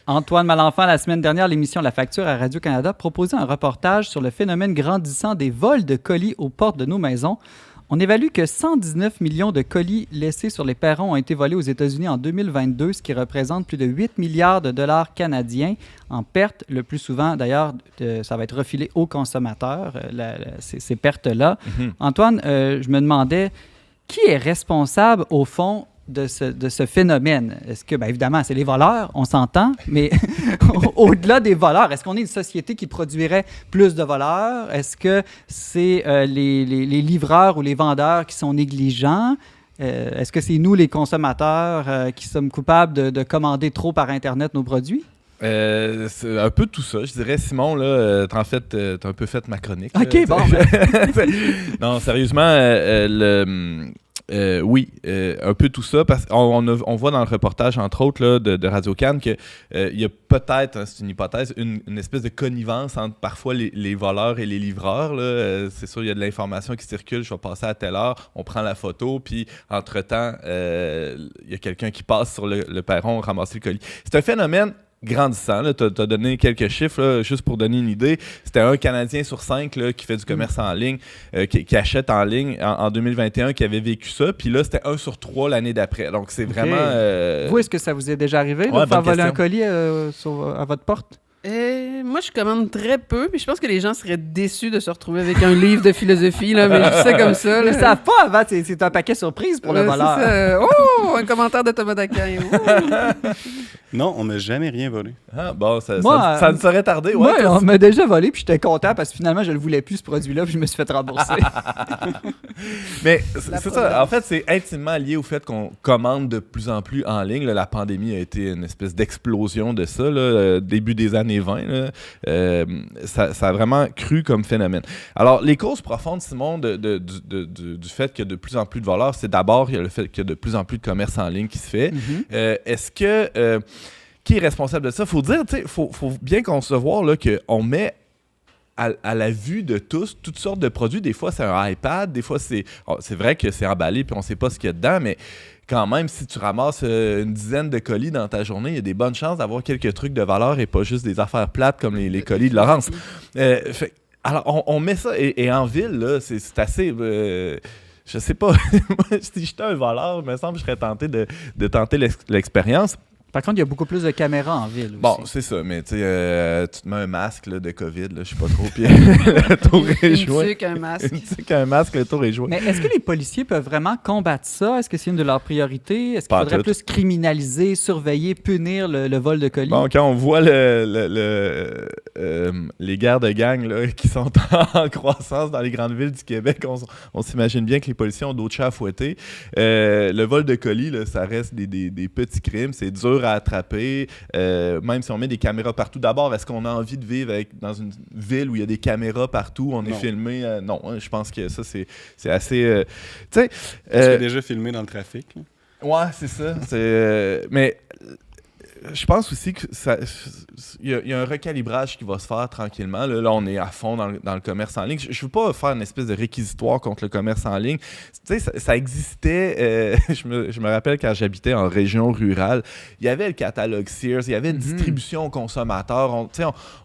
Antoine Malenfant, la semaine dernière, l'émission La Facture à Radio-Canada proposait un reportage sur le phénomène grandissant des vols de colis aux portes de nos maisons. On évalue que 119 millions de colis laissés sur les perrons ont été volés aux États-Unis en 2022, ce qui représente plus de 8 milliards de dollars canadiens en pertes. Le plus souvent, d'ailleurs, ça va être refilé aux consommateurs, ces pertes-là. Mm-hmm. Antoine, je me demandais, qui est responsable, au fond, de ce phénomène? Est-ce que, bien évidemment, c'est les voleurs, on s'entend, mais au-delà des voleurs, est-ce qu'on est une société qui produirait plus de voleurs? Est-ce que c'est les livreurs ou les vendeurs qui sont négligents? Est-ce que c'est nous, les consommateurs, qui sommes coupables de commander trop par Internet nos produits? C'est un peu tout ça. Je dirais, Simon, là, t'as un peu fait ma chronique. OK, là, bon. Non, sérieusement, oui, un peu tout ça, parce qu'on voit dans le reportage, entre autres, là, de Radio-Can, qu'il y a peut-être, hein, c'est une hypothèse, une espèce de connivence entre parfois les voleurs et les livreurs. Là. C'est sûr, il y a de l'information qui circule, je vais passer à telle heure, on prend la photo, puis entre-temps, il y a quelqu'un qui passe sur le perron, ramasser le colis. C'est un phénomène grandissant. Tu as donné quelques chiffres, là, juste pour donner une idée. C'était un Canadien sur 5 là, qui fait du commerce en ligne, qui achète en ligne en 2021, qui avait vécu ça. Puis là, c'était 1 sur 3 l'année d'après. Donc, c'est vraiment... Vous, est-ce que ça vous est déjà arrivé de faire voler un colis à votre porte? Moi, je commande très peu, puis je pense que les gens seraient déçus de se retrouver avec un livre de philosophie, là, mais je dis ça comme ça. Là. Ils ne savent pas avant, c'est un paquet surprise pour le voleur. Oh, un commentaire de Thomas Daquin. Non, on m'a jamais rien volé. Ah, bon, ça ne saurait tarder. Moi, on m'a déjà volé, puis j'étais content parce que finalement, je ne le voulais plus, ce produit-là, puis je me suis fait rembourser. Mais c'est ça. En fait, c'est intimement lié au fait qu'on commande de plus en plus en ligne. Là, la pandémie a été une espèce d'explosion de ça, là, début des années 20. Là, ça a vraiment cru comme phénomène. Alors, les causes profondes, Simon, du fait qu'il y a de plus en plus de voleurs, c'est d'abord il y a le fait qu'il y a de plus en plus de commerce en ligne qui se fait. Mm-hmm. Est-ce que... qui est responsable de ça? Il faut dire, tu sais, faut bien concevoir là, qu'on met à la vue de tous toutes sortes de produits. Des fois, c'est un iPad. Des fois, c'est vrai que c'est emballé puis on ne sait pas ce qu'il y a dedans, mais quand même, si tu ramasses une dizaine de colis dans ta journée, il y a des bonnes chances d'avoir quelques trucs de valeur et pas juste des affaires plates comme les colis de Laurence. Alors, on met ça. Et en ville, là, c'est assez... je sais pas. Si j'étais un voleur, il me semble que je serais tenté de tenter l'expérience. Par contre, il y a beaucoup plus de caméras en ville aussi. Bon, c'est ça, mais tu sais, tu te mets un masque là, de COVID, je sais pas trop, puis le tour est joué. Une tuque, un masque. Une tuque, un masque, le tour est joué. Mais est-ce que les policiers peuvent vraiment combattre ça? Est-ce que c'est une de leurs priorités? Est-ce qu'il faudrait plus criminaliser, surveiller, punir le vol de colis? Bon, quand on voit les guerres de gangs là, qui sont en croissance dans les grandes villes du Québec, on s'imagine bien que les policiers ont d'autres chats à fouetter. Le vol de colis, là, ça reste des petits crimes, c'est dur à attraper, même si on met des caméras partout. D'abord, est-ce qu'on a envie de vivre dans une ville où il y a des caméras partout, on est filmé? Non, je pense que ça, c'est assez... tu sais... Est-ce que déjà filmé dans le trafic? Là? Ouais, c'est ça. Mais... je pense aussi qu'il y a un recalibrage qui va se faire tranquillement. Là, on est à fond dans le commerce en ligne. Je ne veux pas faire une espèce de réquisitoire contre le commerce en ligne. Tu sais, ça existait. Je me rappelle quand j'habitais en région rurale, il y avait le catalogue Sears, il y avait une distribution aux consommateurs.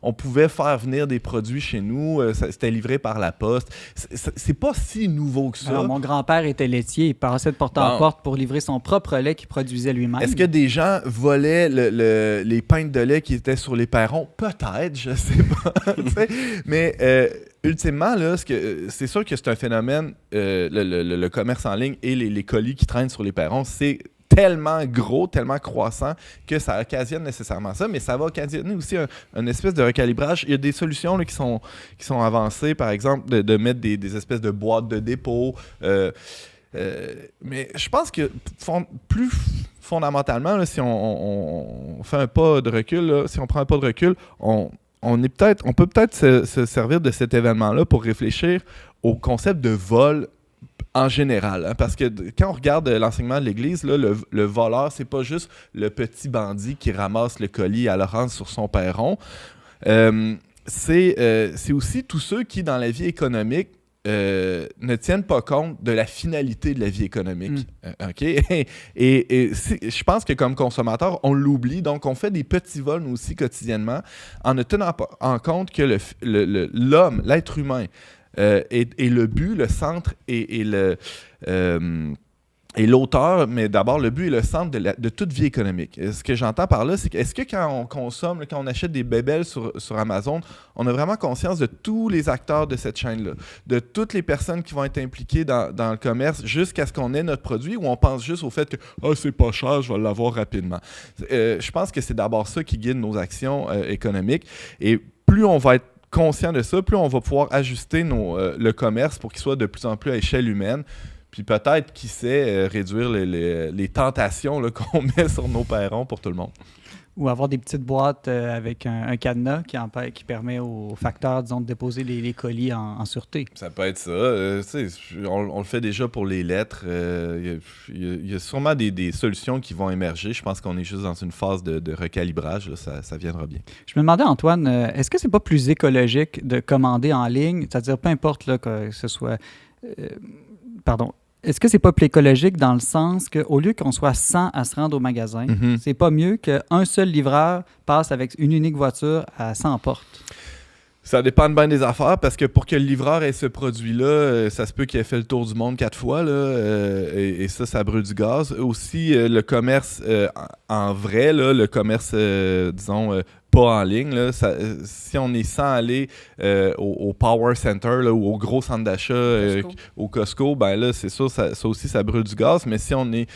On pouvait faire venir des produits chez nous. C'était livré par la poste. C'est pas si nouveau que ça. Alors, mon grand-père était laitier. Il passait de porte en porte pour livrer son propre lait qu'il produisait lui-même. Est-ce que des gens volaient les pintes de lait qui étaient sur les perrons? Peut-être, je sais pas. Mais ultimement, là, c'est sûr que c'est un phénomène, le commerce en ligne et les colis qui traînent sur les perrons, c'est tellement gros, tellement croissant que ça occasionne nécessairement ça, mais ça va occasionner aussi un espèce de recalibrage. Il y a des solutions là, qui sont avancées, par exemple, de mettre des espèces de boîtes de dépôt. Mais je pense que plus fondamentalement, là, si on fait un pas de recul, là, si on prend un pas de recul, on peut peut-être se servir de cet événement-là pour réfléchir au concept de vol en général. Hein, parce que quand on regarde l'enseignement de l'Église, là, le voleur, c'est pas juste le petit bandit qui ramasse le colis à Laurence sur son perron. C'est aussi tous ceux qui, dans la vie économique, ne tiennent pas compte de la finalité de la vie économique. OK? Et je pense que comme consommateur, on l'oublie. Donc, on fait des petits vols, nous aussi, quotidiennement, en ne tenant pas en compte que l'homme, l'être humain, est le but, le centre et l'auteur, mais d'abord, le but est le centre de toute vie économique. Ce que j'entends par là, c'est que est-ce que quand on consomme, quand on achète des bébelles sur Amazon, on a vraiment conscience de tous les acteurs de cette chaîne-là, de toutes les personnes qui vont être impliquées dans le commerce jusqu'à ce qu'on ait notre produit, ou on pense juste au fait que « Ah, c'est pas cher, je vais l'avoir rapidement ». Je pense que c'est d'abord ça qui guide nos actions économiques. Et plus on va être conscient de ça, plus on va pouvoir ajuster le commerce pour qu'il soit de plus en plus à échelle humaine. Puis peut-être, qui sait, réduire les tentations là, qu'on met sur nos perrons pour tout le monde. Ou avoir des petites boîtes avec un cadenas qui permet aux facteurs, disons, de déposer les colis en sûreté. Ça peut être ça. On le fait déjà pour les lettres. Il y a sûrement des solutions qui vont émerger. Je pense qu'on est juste dans une phase de recalibrage. Là, ça viendra bien. Je me demandais, Antoine, est-ce que c'est pas plus écologique de commander en ligne? C'est-à-dire, peu importe là, que ce soit... Est-ce que c'est pas plus écologique dans le sens qu'au lieu qu'on soit 100 à se rendre au magasin, c'est pas mieux qu'un seul livreur passe avec une unique voiture à 100 portes? Ça dépend de bien des affaires, parce que pour que le livreur ait ce produit-là, ça se peut qu'il ait fait le tour du monde 4 fois, là, et ça brûle du gaz. Aussi, le commerce en vrai, là, le commerce, disons, pas en ligne, là, si on est sans aller au Power Center là, ou au gros centre d'achat, au Costco, ben là, c'est sûr, ça aussi, ça brûle du gaz. Mais si on est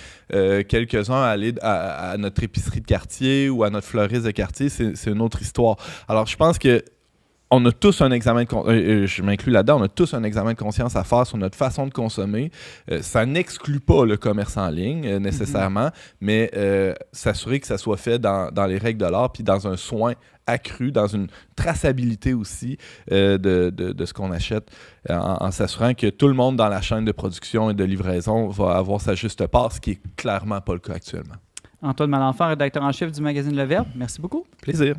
quelques-uns à aller à notre épicerie de quartier ou à notre fleuriste de quartier, c'est une autre histoire. Alors, je pense que on a tous un examen je m'inclus là-dedans, on a tous un examen de conscience à faire sur notre façon de consommer. Ça n'exclut pas le commerce en ligne nécessairement, mais s'assurer que ça soit fait dans les règles de l'art, puis dans un soin accru, dans une traçabilité aussi de ce qu'on achète, en s'assurant que tout le monde dans la chaîne de production et de livraison va avoir sa juste part, ce qui est clairement pas le cas actuellement. Antoine Malenfant, rédacteur en chef du magazine Le Verbe, merci beaucoup. Plaisir.